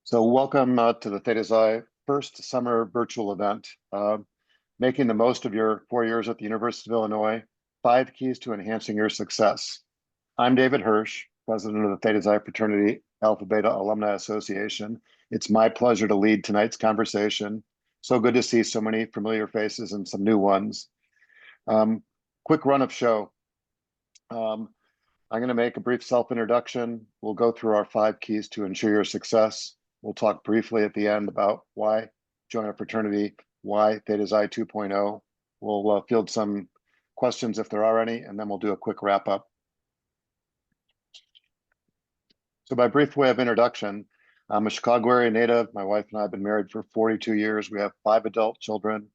So welcome to the Theta Xi first summer virtual event, making the most of your 4 years at the University of Illinois, 5 keys to enhancing your success. I'm David Hirsch, president of the Theta Xi Fraternity Alpha Beta Alumni Association. It's my pleasure to lead tonight's conversation. So good to see so many familiar faces and some new ones. Quick run of show. I'm going to make a brief self-introduction. We'll go through our 5 keys to ensure your success. We'll talk briefly at the end about why join a fraternity, why Theta Xi 2.0. We'll field some questions if there are any, and then we'll do a quick wrap up. So by brief way of introduction, I'm a Chicago area native. My wife and I have been married for 42 years. We have 5 adult children.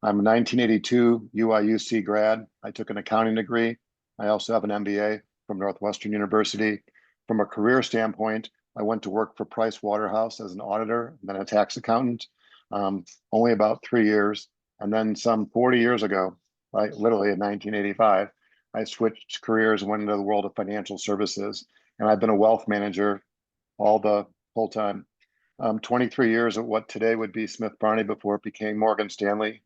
I'm a 1982 UIUC grad. I took an accounting degree. I also have an MBA from Northwestern University. From a career standpoint, I went to work for Price Waterhouse as an auditor, then a tax accountant, only about 3 years. And then some 40 years ago, right, literally in 1985, I switched careers and went into the world of financial services. And I've been a wealth manager all the whole time. 23 years at what today would be Smith Barney before it became Morgan Stanley,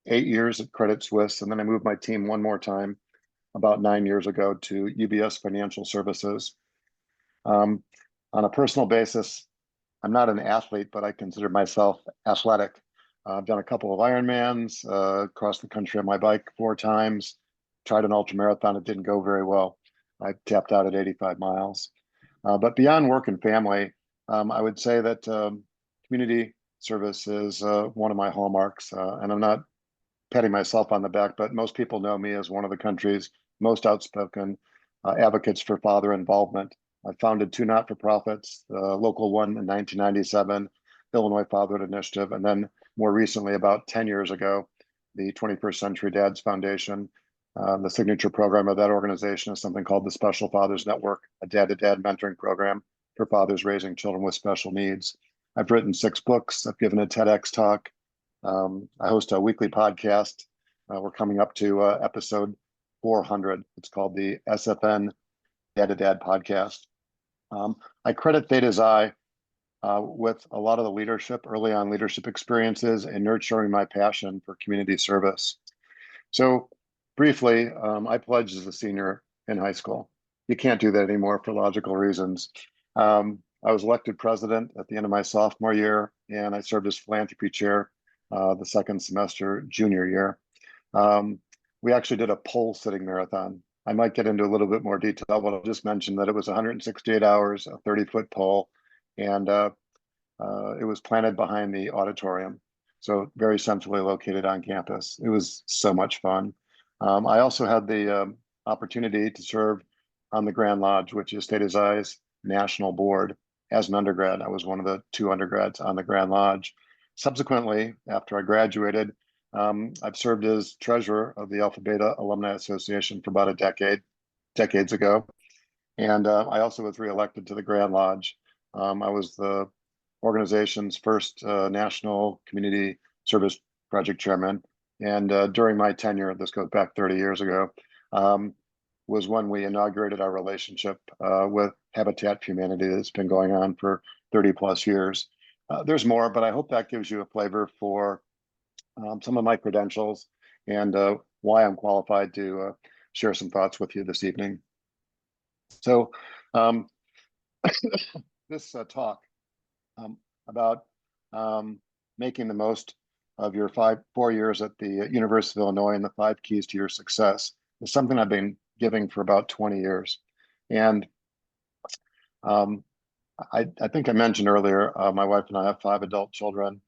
8 years at Credit Suisse, and then I moved my team one more time about 9 years ago to UBS Financial Services. On a personal basis, I'm not an athlete, but I consider myself athletic. I've done a couple of Ironmans, across the country on my bike 4 times, tried an ultramarathon. It didn't go very well. I tapped out at 85 miles. But beyond work and family, I would say that community service is one of my hallmarks. And I'm not patting myself on the back, but most people know me as one of the country's most outspoken advocates for father involvement. I founded 2 not-for-profits, the local one in 1997, Illinois Fatherhood Initiative, and then more recently, about 10 years ago, the 21st Century Dads Foundation. The signature program of that organization is something called the Special Fathers Network, a dad-to-dad mentoring program for fathers raising children with special needs. I've written 6 books. I've given a TEDx talk. I host a weekly podcast. We're coming up to episode 400. It's called the SFN Dad to Dad podcast. I credit Theta Xi with a lot of the leadership, early on leadership experiences and nurturing my passion for community service. So briefly, I pledged as a senior in high school. You can't do that anymore for logical reasons. I was elected president at the end of my sophomore year, and I served as philanthropy chair the second semester junior year. We actually did a pole sitting marathon. I might get into a little bit more detail, but I'll just mention that it was 168 hours, a 30-foot pole, and it was planted behind the auditorium. So very centrally located on campus. It was so much fun. I also had the opportunity to serve on the Grand Lodge, which is Theta Xi's national board. As an undergrad, I was one of the 2 undergrads on the Grand Lodge. Subsequently, after I graduated, I've served as treasurer of the Alpha Beta Alumni Association for about decades ago. And I also was reelected to the Grand Lodge. I was the organization's first national community service project chairman. And during my tenure, this goes back 30 years ago, was when we inaugurated our relationship with Habitat for Humanity that's been going on for 30 plus years. There's more, but I hope that gives you a flavor for some of my credentials and why I'm qualified to share some thoughts with you this evening. So this talk about making the most of your 4 years at the University of Illinois and the 5 keys to your success is something I've been giving for about 20 years. And I think I mentioned earlier, my wife and I have 5 adult children,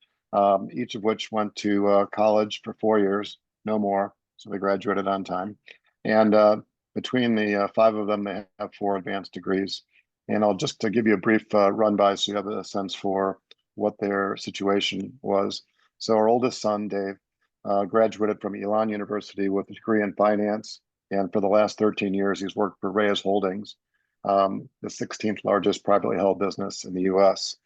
each of which went to college for 4 years, no more. So they graduated on time. And between the 5 of them, they have 4 advanced degrees. And I'll just to give you a brief run by so you have a sense for what their situation was. So our oldest son, Dave, graduated from Elon University with a degree in finance. And for the last 13 years, he's worked for Reyes Holdings, the 16th largest privately held business in the US.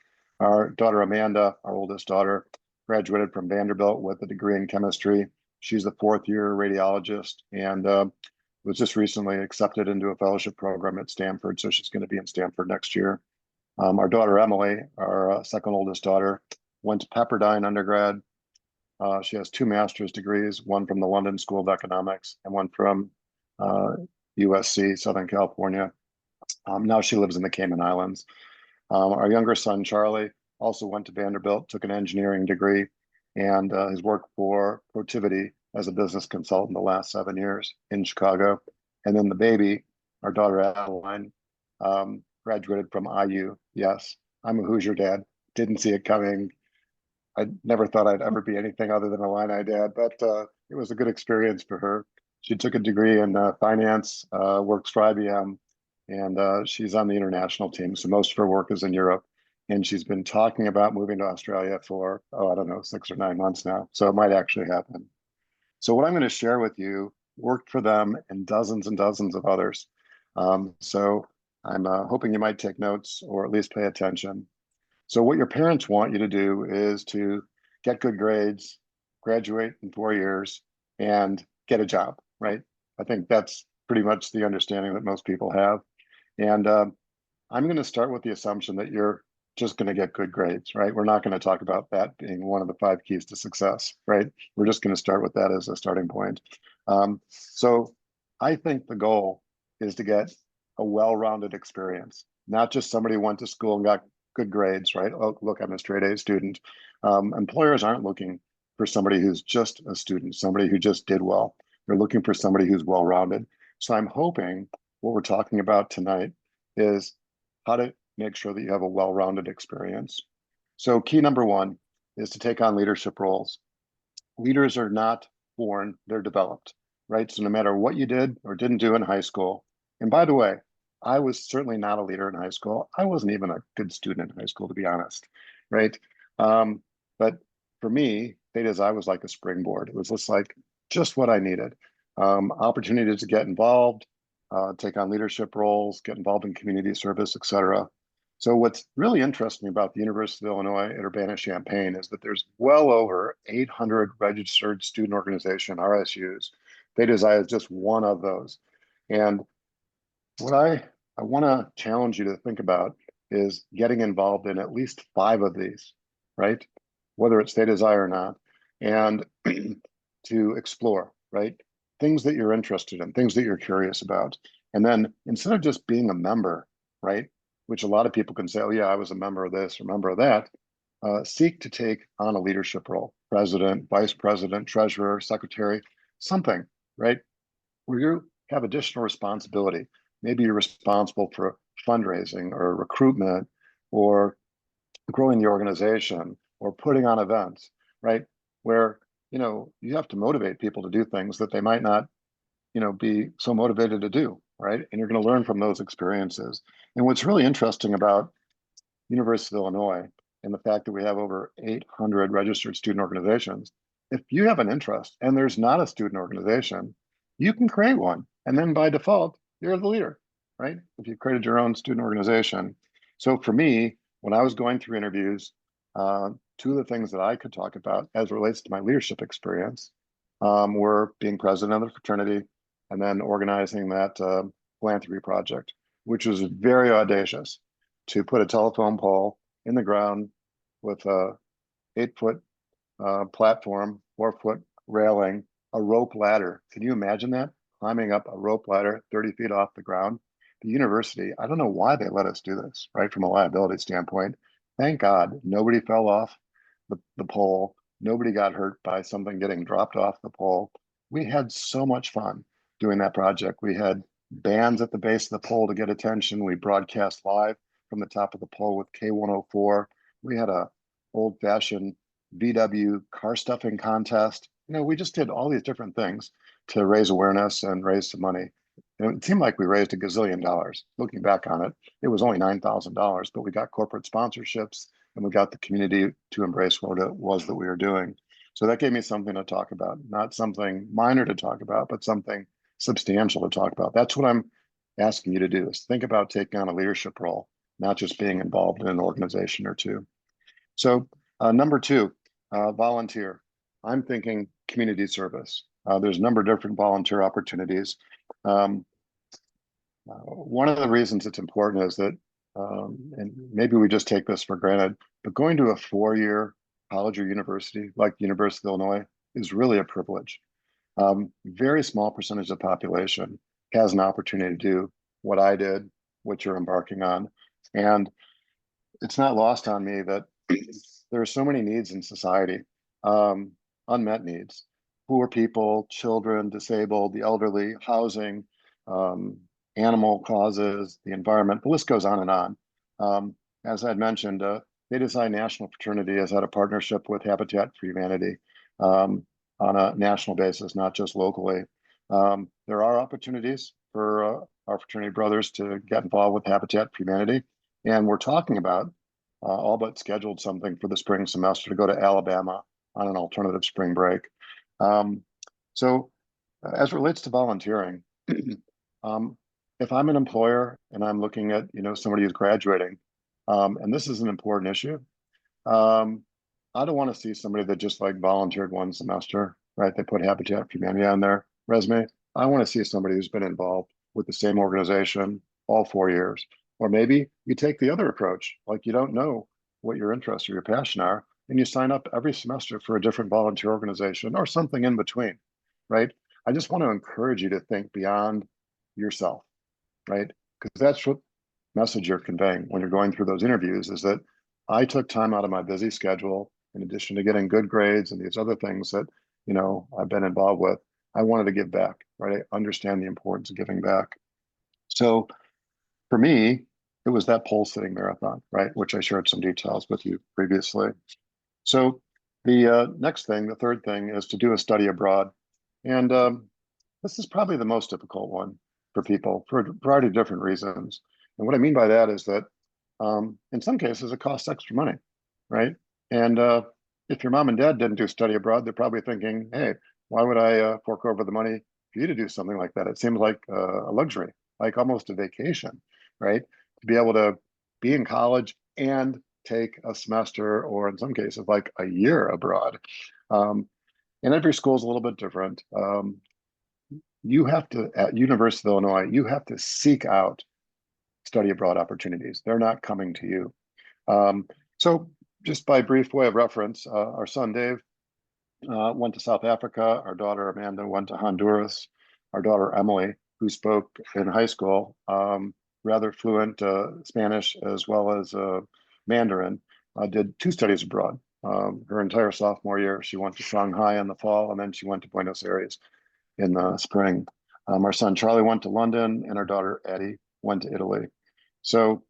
Our daughter, Amanda, our oldest daughter, graduated from Vanderbilt with a degree in chemistry. She's the 4th year radiologist and was just recently accepted into a fellowship program at Stanford. So she's going to be in Stanford next year. Our daughter Emily, our second oldest daughter, went to Pepperdine undergrad. She has two master's degrees, one from the London School of Economics and one from USC, Southern California. Now she lives in the Cayman Islands. Our younger son, Charlie, also went to Vanderbilt, took an engineering degree, and has worked for Protiviti as a business consultant the last 7 years in Chicago. And then the baby, our daughter Adeline, graduated from IU. Yes, I'm a Hoosier dad. Didn't see it coming. I never thought I'd ever be anything other than a Illini dad, but it was a good experience for her. She took a degree in finance, works for IBM, and she's on the international team. So most of her work is in Europe. And she's been talking about moving to Australia for, oh, I don't know, 6 or 9 months now. So it might actually happen. So what I'm going to share with you worked for them and dozens of others. So I'm hoping you might take notes or at least pay attention. So what your parents want you to do is to get good grades, graduate in 4 years, and get a job, right? I think that's pretty much the understanding that most people have. And I'm going to start with the assumption that you're just going to get good grades, right? We're not going to talk about that being one of the 5 keys to success, right? We're just going to start with that as a starting point. So I think the goal is to get a well-rounded experience, not just somebody who went to school and got good grades, right? Oh, look, I'm a straight A student. Employers aren't looking for somebody who's just a student, somebody who just did well. They're looking for somebody who's well-rounded. So I'm hoping what we're talking about tonight is how to make sure that you have a well-rounded experience. So key number one is to take on leadership roles. Leaders are not born, they're developed, right? So no matter what you did or didn't do in high school, and by the way, I was certainly not a leader in high school. I wasn't even a good student in high school, to be honest, right? But for me, Theta I was like a springboard. It was just what I needed. Opportunities to get involved, take on leadership roles, get involved in community service, etc. So what's really interesting about the University of Illinois at Urbana-Champaign is that there's well over 800 registered student organization, RSUs. Theta Xi is just one of those. And what I want to challenge you to think about is getting involved in at least 5 of these, right? Whether it's Theta Xi or not, and to explore, right? Things that you're interested in, things that you're curious about. And then instead of just being a member, right? Which a lot of people can say, oh yeah, I was a member of this or member of that, seek to take on a leadership role, president, vice president, treasurer, secretary, something, right? Where you have additional responsibility. Maybe you're responsible for fundraising or recruitment or growing the organization or putting on events, right? Where, you have to motivate people to do things that they might not, be so motivated to do, right? And you're going to learn from those experiences. And what's really interesting about University of Illinois and the fact that we have over 800 registered student organizations, if you have an interest and there's not a student organization, you can create one. And then by default, you're the leader, right? If you've created your own student organization. So for me, when I was going through interviews, 2 of the things that I could talk about as it relates to my leadership experience were being president of the fraternity and then organizing that philanthropy project, which was very audacious to put a telephone pole in the ground with a 8-foot platform, 4-foot railing, a rope ladder. Can you imagine that? Climbing up a rope ladder 30 feet off the ground. The university, I don't know why they let us do this, right? From a liability standpoint. Thank God nobody fell off the pole. Nobody got hurt by something getting dropped off the pole. We had so much fun doing that project. We had bands at the base of the pole to get attention. We broadcast live from the top of the pole with K104. We had a old-fashioned VW car stuffing contest. We just did all these different things to raise awareness and raise some money. And it seemed like we raised a gazillion dollars. Looking back on it, it was only $9,000, but we got corporate sponsorships and we got the community to embrace what it was that we were doing. So that gave me something to talk about, not something minor to talk about, but something substantial to talk about. That's what I'm asking you to do, is think about taking on a leadership role, not just being involved in an organization or 2. So number 2, volunteer. I'm thinking community service. There's a number of different volunteer opportunities. One of the reasons it's important is that and maybe we just take this for granted, but going to a 4-year college or university like University of Illinois is really a privilege. Very small percentage of the population has an opportunity to do what I did, what you're embarking on. And it's not lost on me that there are so many needs in society, um, unmet needs, poor people, children, disabled, the elderly, housing, um, animal causes, the environment, the list goes on and on. As I'd mentioned, Theta Psi National Fraternity has had a partnership with Habitat for Humanity um, on a national basis, not just locally. There are opportunities for our fraternity brothers to get involved with Habitat for Humanity. And we're talking about all but scheduled something for the spring semester to go to Alabama on an alternative spring break. Um, so as it relates to volunteering, um, if I'm an employer and I'm looking at, somebody who's graduating, and this is an important issue, um, I don't want to see somebody that just like volunteered one semester, right? They put Habitat for Humanity on their resume. I want to see somebody who's been involved with the same organization all 4 years. Or maybe you take the other approach, like you don't know what your interests or your passion are, and you sign up every semester for a different volunteer organization or something in between, right? I just want to encourage you to think beyond yourself, right? Because that's what message you're conveying when you're going through those interviews is that I took time out of my busy schedule in addition to getting good grades and these other things that, I've been involved with. I wanted to give back, right? I understand the importance of giving back. So for me, it was that pole sitting marathon, right? Which I shared some details with you previously. So the next thing, the third thing is to do a study abroad. And this is probably the most difficult one for people for a variety of different reasons. And what I mean by that is that in some cases it costs extra money, right? And if your mom and dad didn't do study abroad, they're probably thinking, hey, why would I fork over the money for you to do something like that? It seems like a luxury, like almost a vacation, right? To be able to be in college and take a semester, or in some cases, like a year abroad. Um, and every school is a little bit different. You have to, at University of Illinois, you have to seek out study abroad opportunities. They're not coming to you. So just by brief way of reference, our son Dave went to South Africa. Our daughter Amanda went to Honduras. Our daughter Emily, who spoke in high school, rather fluent Spanish as well as Mandarin, did 2 studies abroad. Her entire sophomore year, she went to Shanghai in the fall, and then she went to Buenos Aires in the spring. Our son Charlie went to London, and our daughter Addie went to Italy. So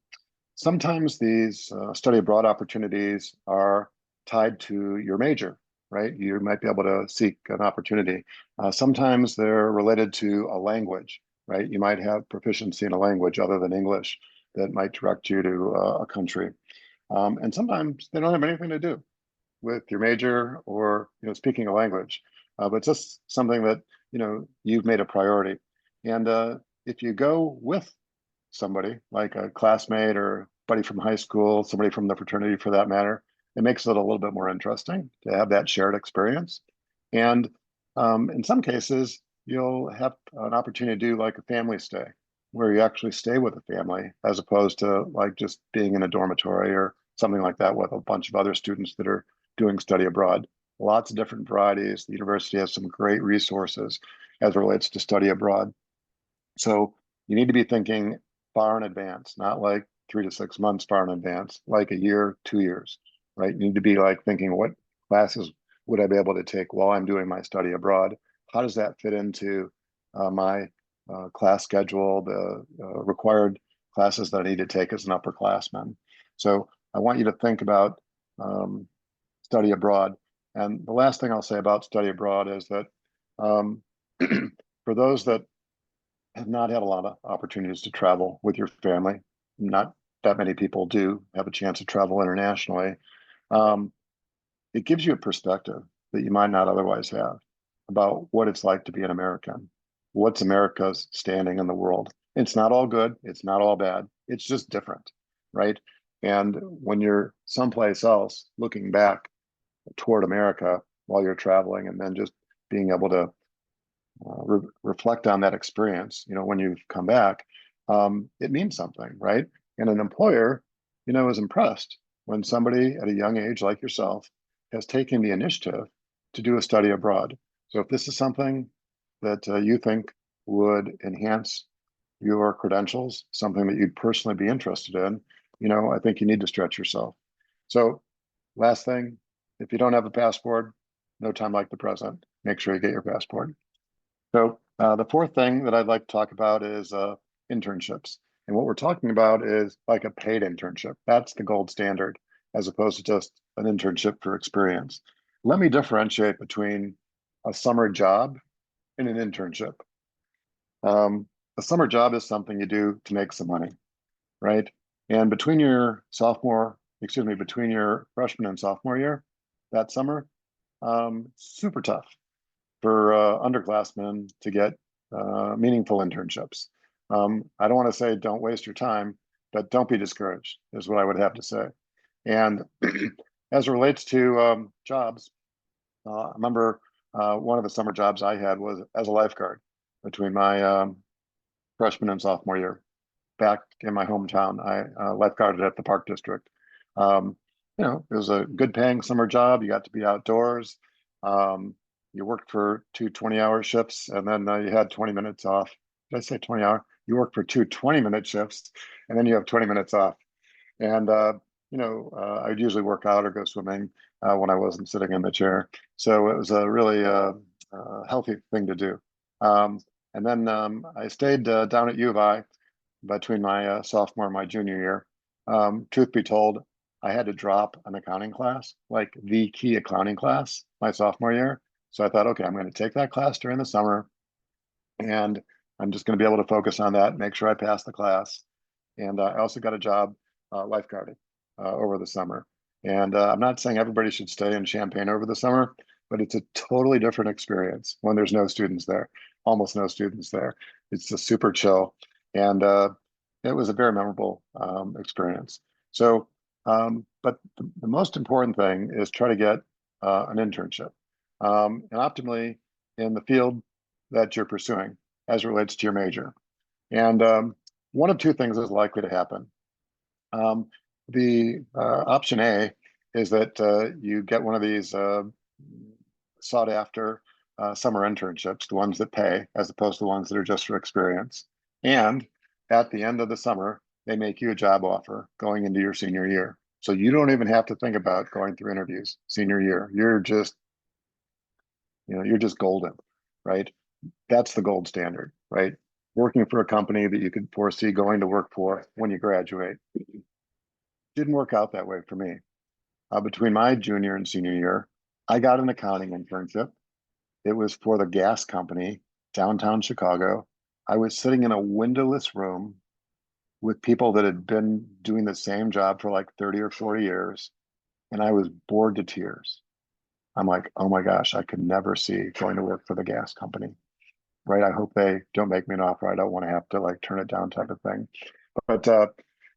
sometimes these study abroad opportunities are tied to your major, right? You might be able to seek an opportunity. Sometimes they're related to a language, right? You might have proficiency in a language other than English that might direct you to a country. And sometimes they don't have anything to do with your major or speaking a language, but just something that you've made a priority. And if you go with somebody like a classmate or buddy from high school, somebody from the fraternity for that matter, it makes it a little bit more interesting to have that shared experience. And in some cases, you'll have an opportunity to do like a family stay where you actually stay with a family as opposed to like just being in a dormitory or something like that with a bunch of other students that are doing study abroad. Lots of different varieties. The university has some great resources as it relates to study abroad. So you need to be thinking far in advance, not like 3 to 6 months far in advance, like a year, 2 years, right? You need to be like thinking, what classes would I be able to take while I'm doing my study abroad? How does that fit into my class schedule, the required classes that I need to take as an upperclassman? So I want you to think about um, study abroad. And the last thing I'll say about study abroad is that um, for those that have not had a lot of opportunities to travel with your family. Not that many people do have a chance to travel internationally. Um, it gives you a perspective that you might not otherwise have about what it's like to be an American. What's America's standing in the world? It's not all good. It's not all bad. It's just different, right? And when you're someplace else looking back toward America while you're traveling and then just being able to reflect on that experience, when you've come back, it means something, right? And an employer, is impressed when somebody at a young age like yourself has taken the initiative to do a study abroad. So if this is something that you think would enhance your credentials, something that you'd personally be interested in, I think you need to stretch yourself. So last thing, if you don't have a passport, no time like the present. Make sure you get your passport. So the fourth thing that I'd like to talk about is internships. And what we're talking about is like a paid internship. That's the gold standard, as opposed to just an internship for experience. Let me differentiate between a summer job and an internship. A summer job is something you do to make some money, right? And between your freshman and sophomore year, that summer, super tough for underclassmen to get meaningful internships. I don't want to say don't waste your time, but don't be discouraged, is what I would have to say. And as it relates to jobs, I remember one of the summer jobs I had was as a lifeguard between my freshman and sophomore year back in my hometown. I lifeguarded at the Park District. Um, it was a good paying summer job. You got to be outdoors. You worked for two 20-hour shifts, and then you had 20 minutes off. Did I say 20-hour? You work for two 20-minute shifts, and then you have 20 minutes off. And I'd usually work out or go swimming when I wasn't sitting in the chair. So it was a really healthy thing to do. And then I stayed down at U of I between my sophomore and my junior year. Truth be told, I had to drop an accounting class, like the key accounting class, my sophomore year. So I thought, okay, I'm going to take that class during the summer, and I'm just going to be able to focus on that, make sure I pass the class. And I also got a job lifeguarding over the summer. And I'm not saying everybody should stay in Champaign over the summer, but it's a totally different experience when there's no students there, almost no students there. It's just super chill. And it was a very memorable experience. So, but the most important thing is try to get an internship, and optimally in the field that you're pursuing as it relates to your major. And one of two things is likely to happen. The option A is that you get one of these sought after summer internships, the ones that pay, as opposed to the ones that are just for experience. And at the end of the summer, they make you a job offer going into your senior year. So you don't even have to think about going through interviews senior year. You're just golden, right? That's the gold standard, right? Working for a company that you could foresee going to work for when you graduate. Didn't work out that way for me. Between my junior and senior year, I got an accounting internship. It was for the gas company downtown Chicago. I was sitting in a windowless room with people that had been doing the same job for like 30 or 40 years, and I was bored to tears. I'm like, oh my gosh, I could never see going to work for the gas company, right? I hope they don't make me an offer. I don't want to have to like turn it down type of thing. But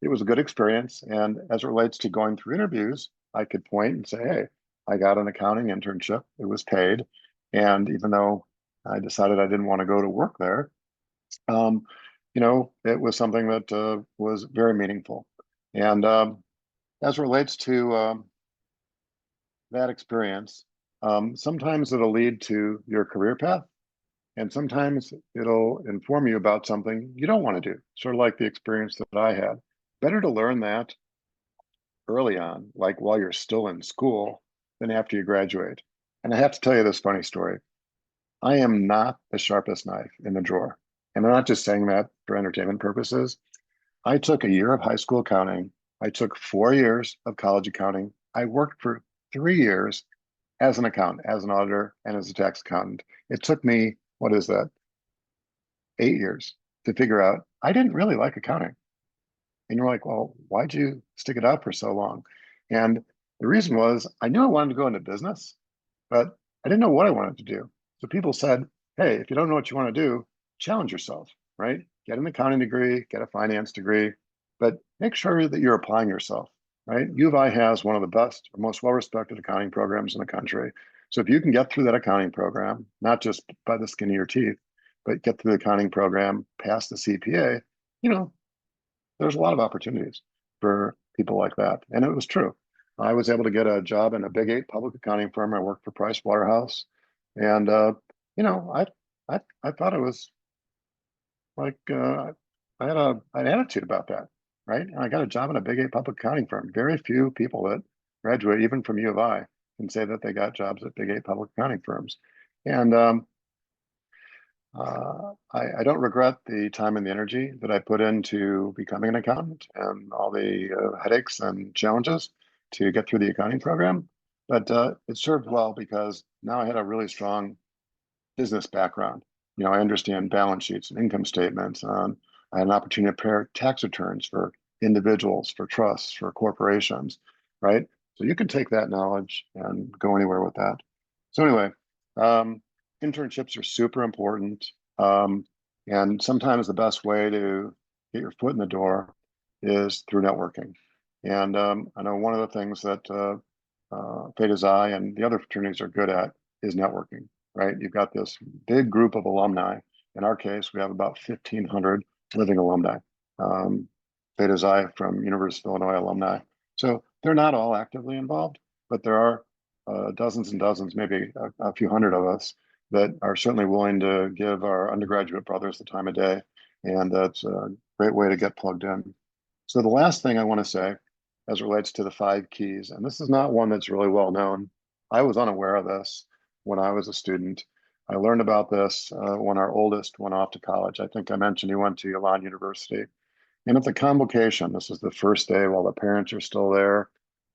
it was a good experience. And as it relates to going through interviews, I could point and say, hey, I got an accounting internship. It was paid. And even though I decided I didn't want to go to work there, um, it was something that was very meaningful. And as it relates to that experience, sometimes it'll lead to your career path. And sometimes it'll inform you about something you don't want to do, sort of like the experience that I had. Better to learn that early on, like while you're still in school, than after you graduate. And I have to tell you this funny story. I am not the sharpest knife in the drawer. And I'm not just saying that for entertainment purposes. I took a year of high school accounting. I took 4 years of college accounting. I worked for 3 years as an accountant, as an auditor, and as a tax accountant. It took me, what is that, 8 years to figure out I didn't really like accounting. And you're like, well, why'd you stick it out for so long? And the reason was I knew I wanted to go into business, but I didn't know what I wanted to do. So people said, hey, if you don't know what you want to do, challenge yourself, right? Get an accounting degree, get a finance degree, but make sure that you're applying yourself, right? U of I has one of the best or most well-respected accounting programs in the country. So if you can get through that accounting program, not just by the skin of your teeth, but get through the accounting program, pass the CPA, you know, there's a lot of opportunities for people like that. And it was true. I was able to get a job in a big eight public accounting firm. I worked for Price Waterhouse. And, you know, I thought it was like, I had an attitude about that, right? And I got a job in a big eight public accounting firm. Very few people that graduate, even from U of I, can say that they got jobs at big eight public accounting firms. And I don't regret the time and the energy that I put into becoming an accountant and all the headaches and challenges to get through the accounting program. But it served well because now I had a really strong business background. You know, I understand balance sheets and income statements. I had an opportunity to prepare tax returns for individuals, for trusts, for corporations, right? So you can take that knowledge and go anywhere with that. So anyway, um, internships are super important. Um, and sometimes the best way to get your foot in the door is through networking. And I know one of the things that Theta Xi and the other fraternities are good at is networking, right? You've got this big group of alumni. In our case, we have about 1,500 living alumni. Um, Theta Xi from University of Illinois alumni. So they're not all actively involved, but there are dozens and dozens, maybe a few hundred of us that are certainly willing to give our undergraduate brothers the time of day. And that's a great way to get plugged in. So the last thing I want to say as it relates to the five keys, and this is not one that's really well known. I was unaware of this when I was a student. I learned about this when our oldest went off to college. I think I mentioned he went to Elon University. And at the convocation, this is the first day while the parents are still there,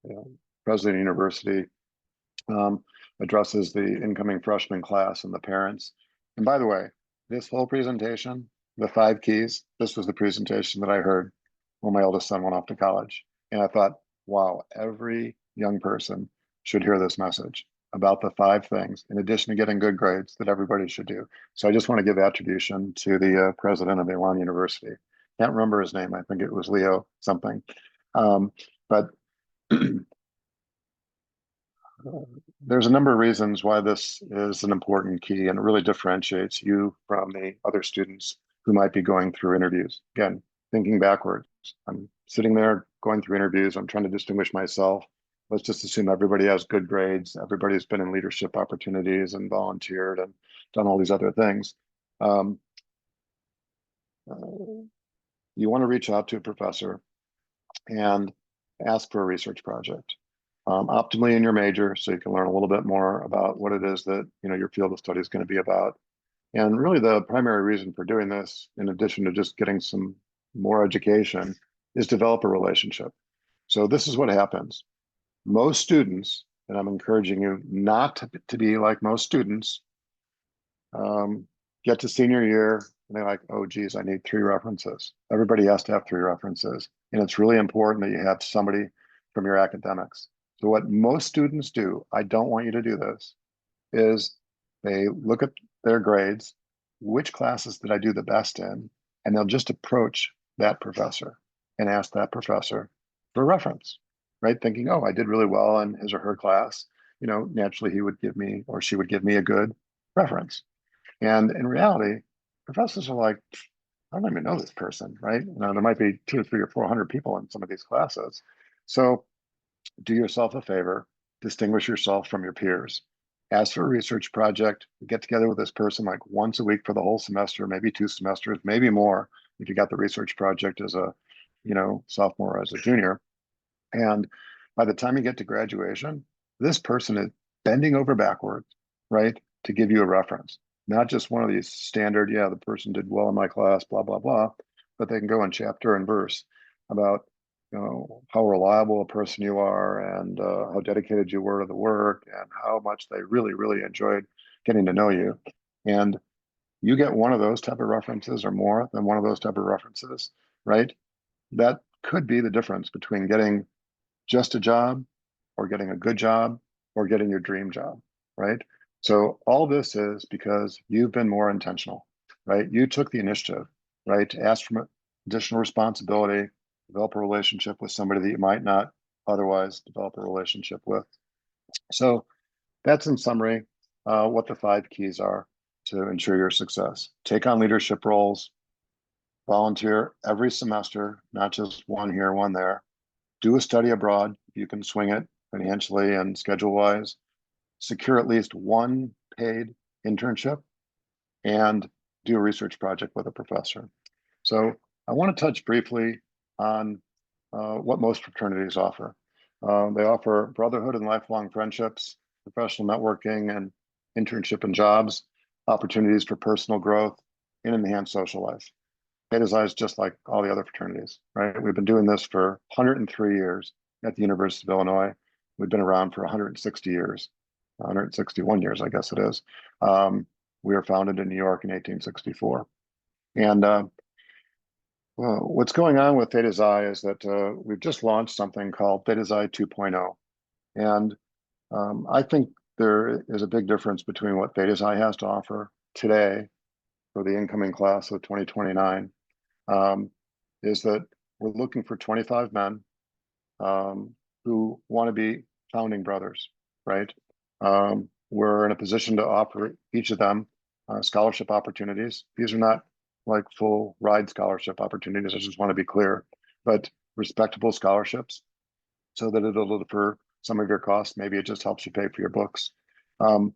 you know, president of the university um, addresses the incoming freshman class and the parents. And by the way, this whole presentation, the five keys, this was the presentation that I heard when my oldest son went off to college. And I thought, wow, every young person should hear this message about the five things, in addition to getting good grades, that everybody should do. So I just want to give attribution to the president of Elon University. Can't remember his name. I think it was Leo something. But there's a number of reasons why this is an important key, and it really differentiates you from the other students who might be going through interviews. Again, thinking backwards, I'm sitting there going through interviews. I'm trying to distinguish myself. Let's just assume everybody has good grades. Everybody's been in leadership opportunities and volunteered and done all these other things. Um, you want to reach out to a professor and ask for a research project. Optimally in your major, so you can learn a little bit more about what it is that your field of study is going to be about. And really, the primary reason for doing this, in addition to just getting some more education, is develop a relationship. So this is what happens. Most students, and I'm encouraging you not to be like most students, get to senior year and they're like, oh, geez, I need three references. Everybody has to have three references. And it's really important that you have somebody from your academics. So what most students do, I don't want you to do this, is they look at their grades, which classes did I do the best in? And they'll just approach that professor and ask that professor for reference, right? Thinking, oh, I did really well in his or her class. Naturally he would give me or she would give me a good reference. And in reality, professors are like, I don't even know this person, right? There might be 2 or 3 or 400 people in some of these classes. So do yourself a favor, distinguish yourself from your peers. Ask for a research project, get together with this person like once a week for the whole semester, maybe 2 semesters, maybe more if you got the research project as a, sophomore or as a junior. And by the time you get to graduation, this person is bending over backwards, right, to give you a reference. Not just one of these standard, yeah, the person did well in my class, blah, blah, blah, but they can go in chapter and verse about how reliable a person you are and how dedicated you were to the work and how much they really, really enjoyed getting to know you. And you get one of those type of references or more than one of those type of references, right? That could be the difference between getting just a job or getting a good job or getting your dream job, right? So all this is because you've been more intentional, right? You took the initiative, right, to ask for additional responsibility, develop a relationship with somebody that you might not otherwise develop a relationship with. So that's in summary what the five keys are to ensure your success. Take on leadership roles, volunteer every semester, not just one here, one there. Do a study abroad if you can swing it financially and schedule wise. Secure at least one paid internship and do a research project with a professor. So I want to touch briefly on what most fraternities offer. They offer brotherhood and lifelong friendships, professional networking and internship and jobs, opportunities for personal growth, and enhanced social life. Theta Xi is just like all the other fraternities, right? We've been doing this for 103 years at the University of Illinois. We've been around for 160 years, 161 years, I guess it is. We were founded in New York in 1864. And well, what's going on with Theta Xi is that we've just launched something called Theta Xi 2.0. And I think there is a big difference between what Theta Xi has to offer today for the incoming class of 2029, is that we're looking for 25 men who want to be founding brothers, right? We're in a position to offer each of them scholarship opportunities. These are not like full ride scholarship opportunities. I just want to be clear, but respectable scholarships so that it'll defer some of your costs. Maybe it just helps you pay for your books. And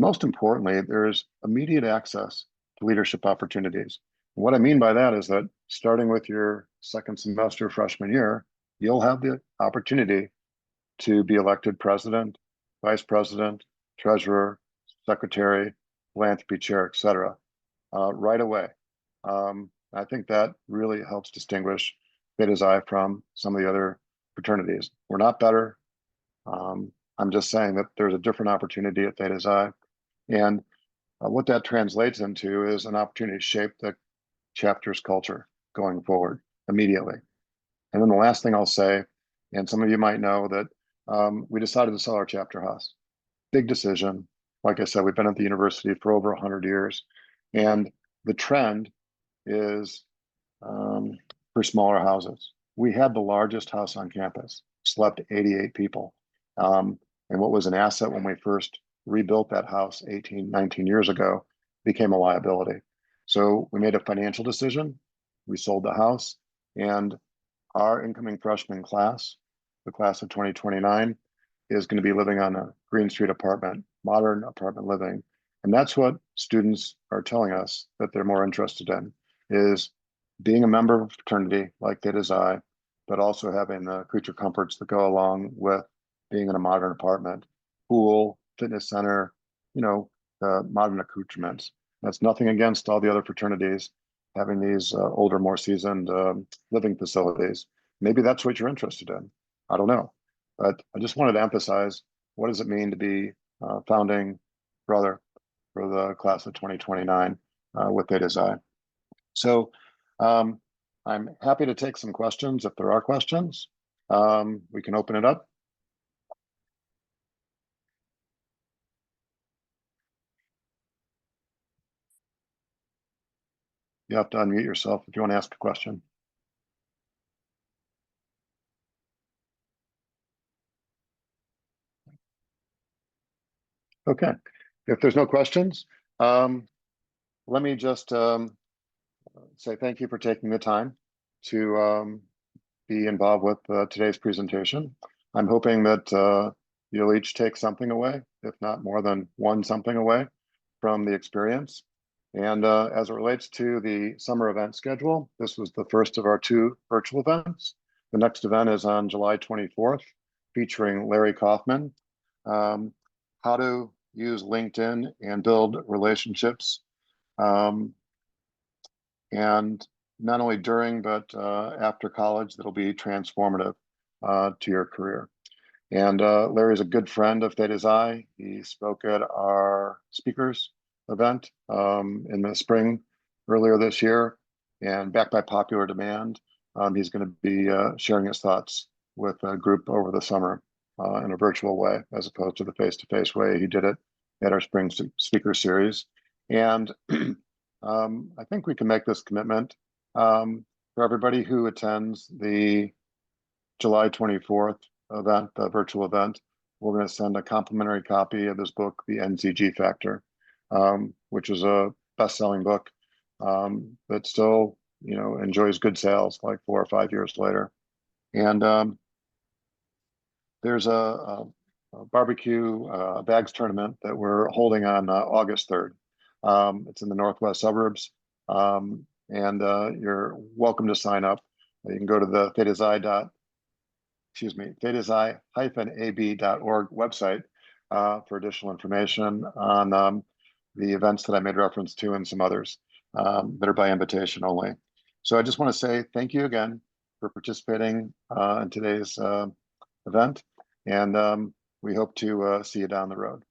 most importantly, there's immediate access to leadership opportunities. And what I mean by that is that starting with your second semester freshman year, you'll have the opportunity to be elected president, vice president, treasurer, secretary, philanthropy chair, et cetera, right away. I think that really helps distinguish Theta Xi from some of the other fraternities. We're not better. I'm just saying that there's a different opportunity at Theta Xi. And what that translates into is an opportunity to shape the chapter's culture going forward immediately. And then the last thing I'll say, and some of you might know that we decided to sell our chapter house. Big decision. Like I said, we've been at the university for over 100 years. And the trend is for smaller houses. We had the largest house on campus, slept 88 people. And what was an asset when we first rebuilt that house 18, 19 years ago became a liability. So we made a financial decision. We sold the house, and our incoming freshman class, the class of 2029, is going to be living on a Green Street apartment, modern apartment living. And that's what students are telling us that they're more interested in, is being a member of a fraternity like Theta Xi, but also having the creature comforts that go along with being in a modern apartment, pool, fitness center, modern accoutrements. That's nothing against all the other fraternities having these older, more seasoned living facilities. Maybe that's what you're interested in. I don't know. But I just wanted to emphasize, what does it mean to be founding brother for the class of 2029 with Theta Xi? So I'm happy to take some questions if there are questions. We can open it up. You have to unmute yourself if you want to ask a question. Okay, if there's no questions, let me just say thank you for taking the time to be involved with today's presentation. I'm hoping that you'll each take something away, if not more than one something away from the experience. And as it relates to the summer event schedule, this was the first of our 2 virtual events. The next event is on July 24th, featuring Larry Kaufman, how to use LinkedIn and build relationships, and not only during, but after college, that'll be transformative to your career. And Larry's a good friend of Theta Xi. He spoke at our speakers event in the spring earlier this year, and backed by popular demand, he's going to be sharing his thoughts with a group over the summer in a virtual way, as opposed to the face-to-face way he did it at our spring speaker series. And I think we can make this commitment for everybody who attends the July 24th event, the virtual event. We're going to send a complimentary copy of this book, The NCG Factor, which is a best-selling book that still enjoys good sales like 4 or 5 years later. And there's a barbecue bags tournament that we're holding on August 3rd. It's in the northwest suburbs, and you're welcome to sign up. You can go to the thetazi-ab.org website for additional information on the events that I made reference to and some others that are by invitation only. So I just want to say thank you again for participating in today's event, and we hope to see you down the road.